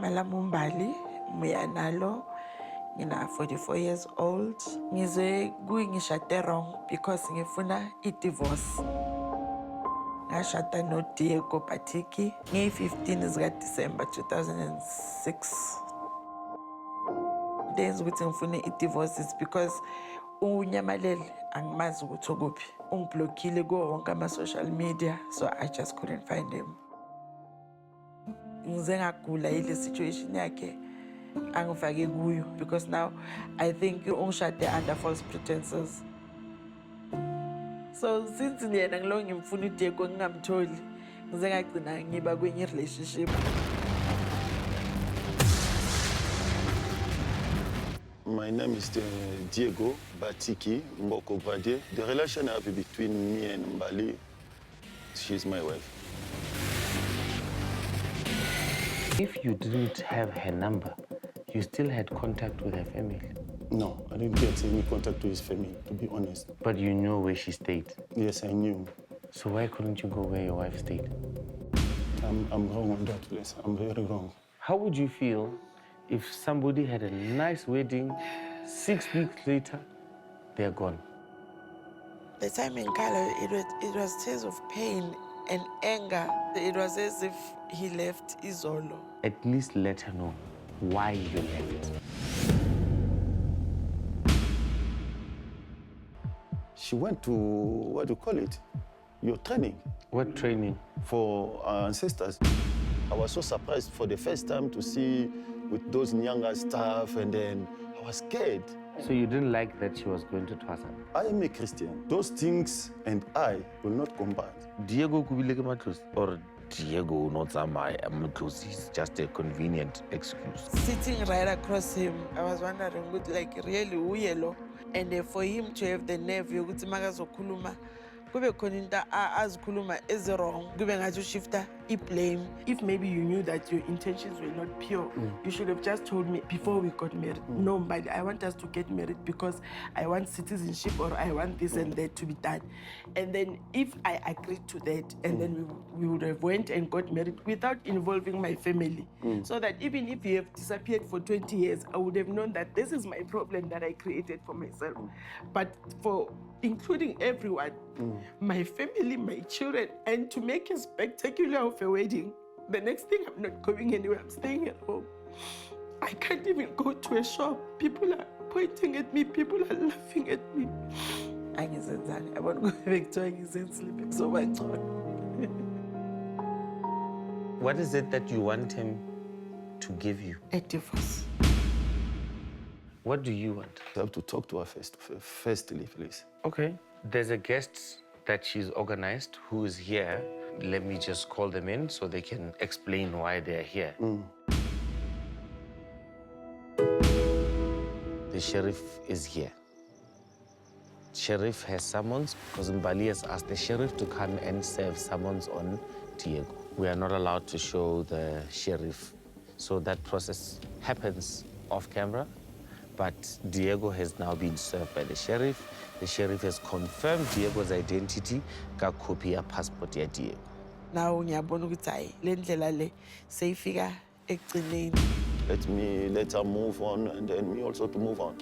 igama lami Mbali, Muyanalo. Ngina 44 years old. Ngize Ngishade wrong because ngifuna i-divorce. Ngashada no Diego Batiki nge-15 zika December 2006. Denza ukuthi ngifune i-divorce is because unyamalele angimazi ukuthi ukuphi. Ungiblockile kuwo wonke ama-social media, so I just couldn't find him. Ngize ngagula yile situation yakhe angifake kuyo because now I think ungishade under false pretenses. So since yena ngilo ngimfuna uDiego ngingamtholi, ngize ngagcina ngiba kwenye relationship. My name is Diego Batiki Mboko Bade. The relation I have between me and Mbali, she's my wife. If you didn't have her number, you still had contact with her family? No, I didn't get any contact with his family, to be honest. But you knew where she stayed? Yes, I knew. So why couldn't you go where your wife stayed? I'm wrong on that place. I'm very wrong. How would you feel if somebody had a nice wedding, 6 weeks later, they're gone? The time in Kalo, it was tears of pain and anger. It was as if he left Izolo. At least let her know why you left. She went to, what do you call it? Your training. What training? For our ancestors. I was so surprised for the first time to see with those younger staff, and then I was scared. So you didn't like that she was going to Twasa? I am a Christian. Those things and I will not combine. Diego Kubileke Matros or Diego not Zamai Matros is just a convenient excuse. Sitting right across him, I was wondering, like, really, uyelo? And for him to have the nerve, yokuthi makazokhuluma, kube khona into azikhuluma is wrong, kube ngathi shifta I-blame. If maybe you knew that your intentions were not pure, you should have just told me before we got married. No, but I want us to get married because I want citizenship or I want this and that to be done. And then if I agreed to that, and then we would have went and got married without involving my family. So that even if you have disappeared for 20 years, I would have known that this is my problem that I created for myself. But for including everyone, my family, my children, and to make a spectacular of a wedding. The next thing, I'm not going anywhere, I'm staying at home. I can't even go to a shop. People are pointing at me, people are laughing at me. I want to go back to sleeping so much. What is it that you want him to give you? A divorce. What do you want? I have to talk to her firstly, please. Okay. There's a guest that she's organized who is here. Let me just call them in so they can explain why they're here. The sheriff is here. Sheriff has summons because Mbali has asked the sheriff to come and serve summons on Diego. We are not allowed to show the sheriff. So that process happens off camera. But Diego has now been served by the sheriff. The sheriff has confirmed Diego's identity ka copy ya passport ya Diego. Now ngiyabona ukuthi hayi le ndlela le seyifika ekugcineni. Let her move on and then me also to move on.